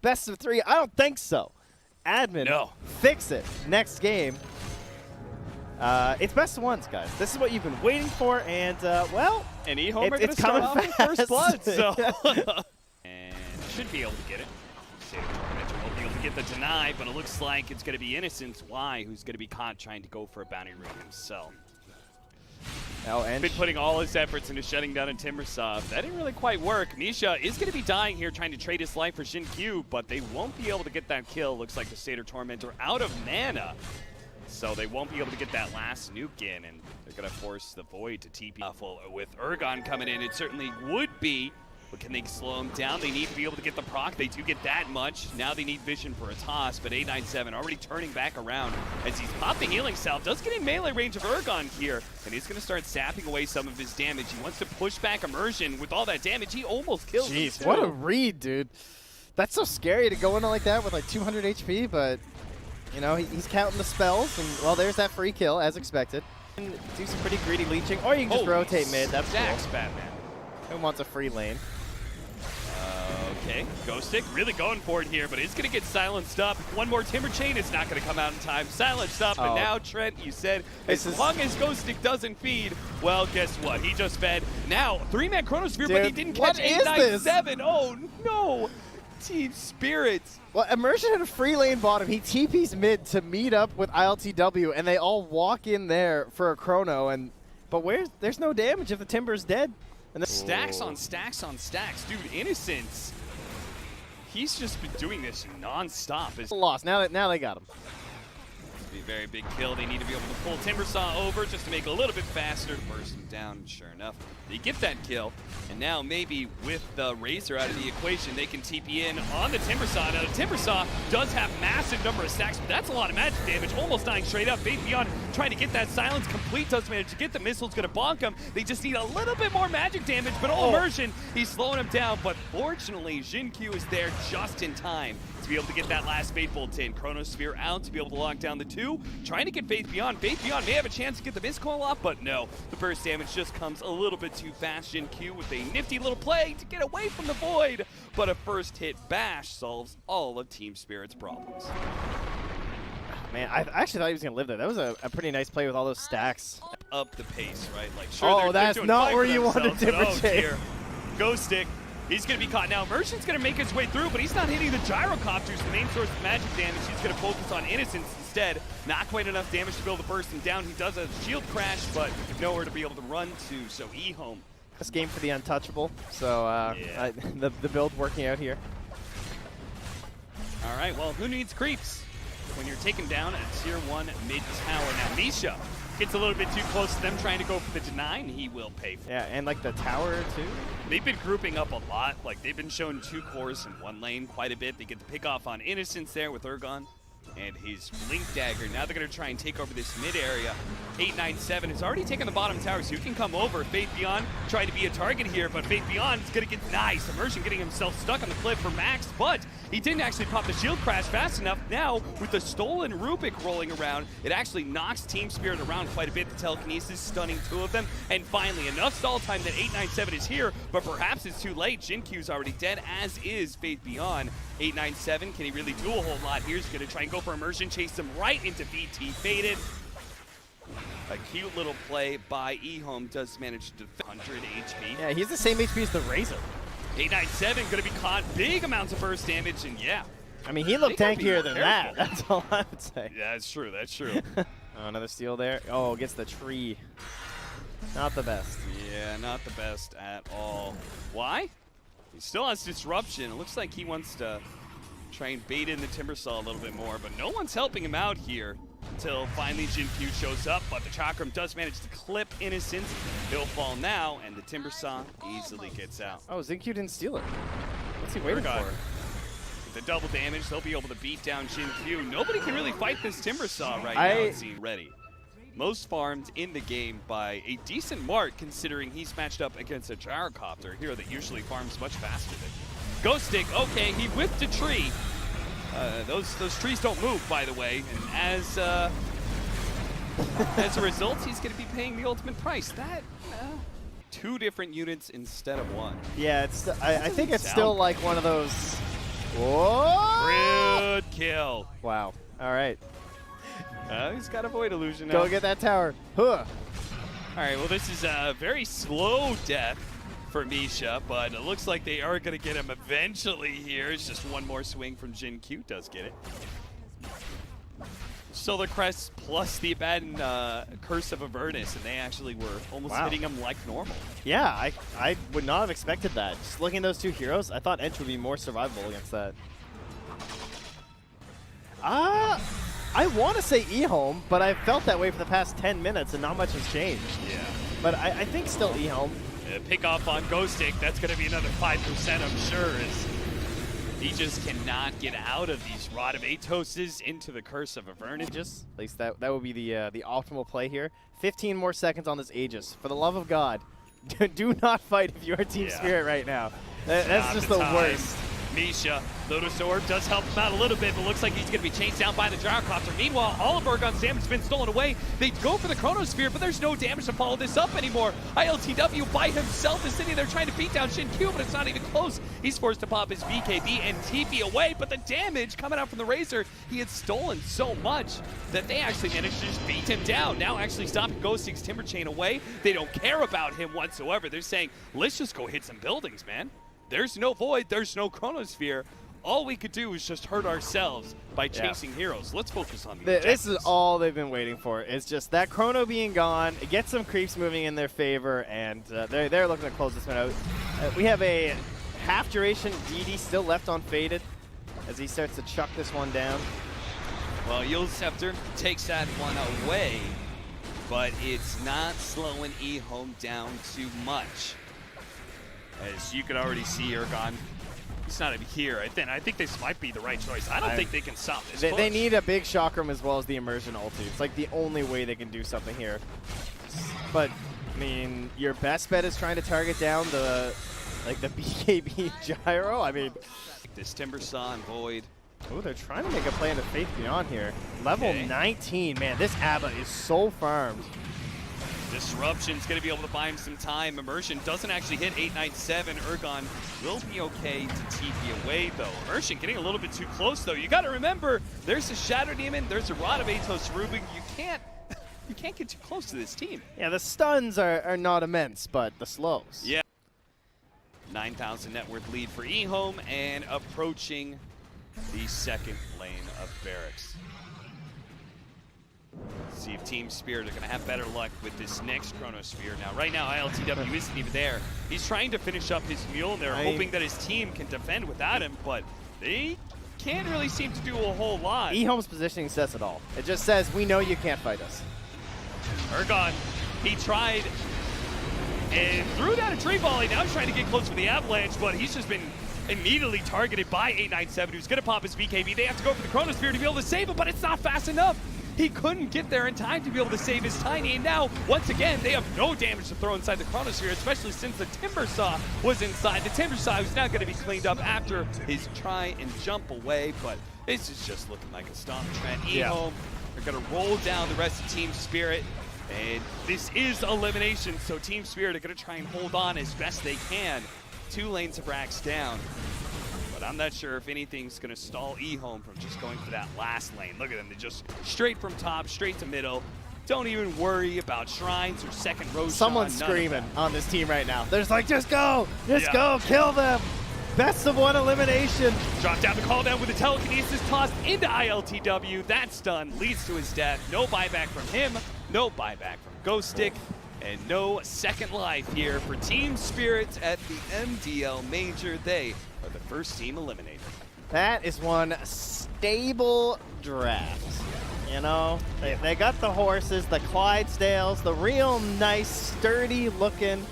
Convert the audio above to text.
best of 3? I don't think so. Admin, no. Fix it. Next game. It's best of 1s, guys. This is what you've been waiting for, and, well, and Ehome are going to start off with first blood, so. And should be able to get it. Satyr Tormentor won't be able to get the deny, but it looks like it's going to be Innocence Y who's going to be caught trying to go for a bounty rune himself. Oh, and been putting all his efforts into shutting down a Timbersaw. That didn't really quite work. Misha is going to be dying here trying to trade his life for Xin-Q, but they won't be able to get that kill. Looks like the Satyr Tormentor out of mana. So they won't be able to get that last nuke in, and they're going to force the Void to TP. With Urgon coming in, it certainly would be. But can they slow him down? They need to be able to get the proc. They do get that much. Now they need vision for a toss, but 897 already turning back around as he's popped the healing salve. Does get in melee range of Urgon here, and he's going to start sapping away some of his damage. He wants to push back Immersion with all that damage. He almost kills him. Jeez, what a read, dude. That's so scary to go in like that with like 200 HP, but, you know, he's counting the spells, and, well, there's that free kill, as expected. Do some pretty greedy leeching, or you can just rotate mid. That's Stacks, cool. Batman. Who wants a free lane? Okay, Ghostic really going for it here, but it's going to get silenced up. One more Timber Chain, it's not going to come out in time. Silenced up, and now, Trent, you said, as long as Ghostic doesn't feed, well, guess what? He just fed. Now, 3-man Chronosphere, but he didn't catch 897. Oh, no. Team Spirits. Well, Immersion had a free lane bottom. He TP's mid to meet up with ILTW, and they all walk in there for a chrono. But there's no damage if the Timber's dead. And stacks on stacks on stacks. Dude, Innocence, he's just been doing this non-stop. Lost. Now they got him. Be a very big kill. They need to be able to pull Timbersaw over just to make it a little bit faster to burst him down. Sure enough, they get that kill. And now maybe with the Razor out of the equation, they can TP in on the Timbersaw. Now the Timbersaw does have massive number of stacks, but that's a lot of magic damage. Almost dying straight up. Faith Beyond trying to get that silence complete. Does manage to get the missiles. Going to bonk him. They just need a little bit more magic damage, but Immersion, he's slowing him down. But fortunately, Xin-Q is there just in time to be able to get that last Fate Bolt in. Chronosphere out to be able to lock down the 2. Trying to get Faith Beyond. Faith Beyond may have a chance to get the Mist Coil off, but no. The burst damage just comes a little bit too fast. Xin-Q with a nifty little play to get away from the Void, but a first hit bash solves all of Team Spirit's problems. Man, I actually thought he was going to live there. That was a pretty nice play with all those stacks. Up the pace, right? Like, sure, that's not where you wanted Timber Chain. Ghostic. He's going to be caught now. Immersion's going to make his way through, but he's not hitting the gyrocopters, the main source of magic damage. He's going to focus on Innocence instead. Not quite enough damage to be able to burst him down. He does a shield crash, but nowhere to be able to run to. So Ehome. This game for the untouchable. So the build working out here. All right, well, who needs creeps when you're taking down a tier 1 mid tower? Now, Misha gets a little bit too close to them trying to go for the deny, and he will pay for it. Yeah, and like the tower too. They've been grouping up a lot. Like, they've been showing 2 cores in 1 lane quite a bit. They get the pick off on Innocence there with Urgon and his Blink Dagger. Now they're going to try and take over this mid area. 897 has already taken the bottom tower, so you can come over. Faith Beyond trying to be a target here, but Faith Beyond is going to get nice. Immersion getting himself stuck on the cliff for Max, but he didn't actually pop the shield crash fast enough. Now, with the stolen Rubik rolling around, it actually knocks Team Spirit around quite a bit. The telekinesis stunning 2 of them, and finally enough stall time that 897 is here, but perhaps it's too late. Xin-Q's already dead, as is Faith Beyond. 897, can he really do a whole lot here? He's going to try and go for Immersion, chase him right into VT, faded. A cute little play by Ehome, does manage to defend 100 HP. Yeah, he's the same HP as the Razor. 897 going to be caught, big amounts of burst damage, and yeah. I mean, he looked tankier than that. That's all I would say. Yeah, that's true. That's true. Oh, another steal there. Oh, gets the tree. Not the best. Yeah, not the best at all. Why? He still has disruption. It looks like he wants to try and bait in the Timbersaw a little bit more, but no one's helping him out here until finally Xin-Q shows up, but the Chakram does manage to clip Innocence. He'll fall now, and the Timbersaw easily gets out. Oh, Xin-Q didn't steal it. What's he waiting for? With the double damage, they'll be able to beat down Xin-Q. Nobody can really fight this Timbersaw right now, it seems. Ready. Most farmed in the game by a decent mark, considering he's matched up against a gyrocopter here that usually farms much faster than Ghostic. Okay, he whipped a tree. Those trees don't move, by the way, and as a result, he's going to be paying the ultimate price. That 2 different units instead of 1. Yeah, it's. I think it's still like one of those Whoa! Rude kill. Wow. All right. He's got a Void Illusion now. Go get that tower. Huh. All right, well, this is a very slow death for Misha, but it looks like they are going to get him eventually here. It's just one more swing from Jin Q does get it. Solar Crest plus the abandoned Curse of Avernus, and they actually were almost hitting him like normal. Yeah, I would not have expected that. Just looking at those two heroes, I thought Ench would be more survivable against that. I want to say Ehome, but I've felt that way for the past 10 minutes, and not much has changed. Yeah. But I think still Ehome. Pick off on Ghostic, that's going to be another 5%, I'm sure, as he just cannot get out of these Rod of Atoses into the Curse of Avernus. Aegis, at least that would be the optimal play here. 15 more seconds on this Aegis. For the love of God, do not fight if you are Team Spirit right now. That's just the worst. Misha, Lotus Orb does help him out a little bit, but looks like he's going to be chased down by the Gyrocopter. Meanwhile, all of Urgon's damage has been stolen away. They go for the Chronosphere, but there's no damage to follow this up anymore. ILTW by himself is sitting there trying to beat down Shin Q, but it's not even close. He's forced to pop his BKB and TP away, but the damage coming out from the Razor, he had stolen so much that they actually managed to just beat him down. Now actually stopping Ghostic's Timber Chain away. They don't care about him whatsoever. They're saying, let's just go hit some buildings, man. There's no Void, there's no Chronosphere. All we could do is just hurt ourselves by chasing heroes. Let's focus on the This is all they've been waiting for. It's just that Chrono being gone, get some creeps moving in their favor, and they're looking to close this one out. We have a half-duration DD still left on Faded as he starts to chuck this one down. Well, Yield Scepter takes that one away, but it's not slowing Ehome down too much. As you can already see, Urgon, he's not even here. I think this might be the right choice. I don't think they can stop this push. They need a big Chakram as well as the Immersion ulti. It's like the only way they can do something here. But, I mean, your best bet is trying to target down the BKB Gyro. I mean, this Timber Saw and Void. Oh, they're trying to make a play into Faith Beyond here. Level 19, man, this Abba is so farmed. Disruption's going to be able to buy him some time. Immersion doesn't actually hit 897. Urgon will be okay to TP away, though. Immersion getting a little bit too close, though. You got to remember, there's a Shadow Demon, there's a Rod of Atos Rubik. You can't get too close to this team. Yeah, the stuns are not immense, but the slows. Yeah. 9,000 net worth lead for Ehome, and approaching the second lane of Barracks. See if Team Spirit are going to have better luck with this next Chronosphere. Now, right now, ILTW isn't even there. He's trying to finish up his Mjolnir, hoping that his team can defend without him, but they can't really seem to do a whole lot. Ehome's positioning says it all. It just says, we know you can't fight us. Urgon, he tried and threw down a tree volley. Now he's trying to get close to the Avalanche, but he's just been immediately targeted by 897, who's going to pop his BKB. They have to go for the Chronosphere to be able to save him, but it's not fast enough. He couldn't get there in time to be able to save his Tiny, and now, once again, they have no damage to throw inside the Chronosphere, especially since the Timber Saw was inside. The Timber Saw is now going to be cleaned up after his try and jump away, but this is just looking like a stomp trend. Ehome are going to roll down the rest of Team Spirit, and this is elimination, so Team Spirit are going to try and hold on as best they can. 2 lanes of racks down. But I'm not sure if anything's going to stall Ehome from just going for that last lane. Look at them. They're just straight from top, straight to middle. Don't even worry about shrines or second Roshan. Someone's screaming on this team right now. They're just like, just go, go, kill them. Best of 1 elimination. Drop down the call down with the telekinesis tossed into ILTW. That stun leads to his death. No buyback from him, no buyback from Ghostic, and no second life here for Team Spirit at the MDL Major. They are the first team eliminated. That is one stable draft. You know, they got the horses, the Clydesdales, the real nice, sturdy looking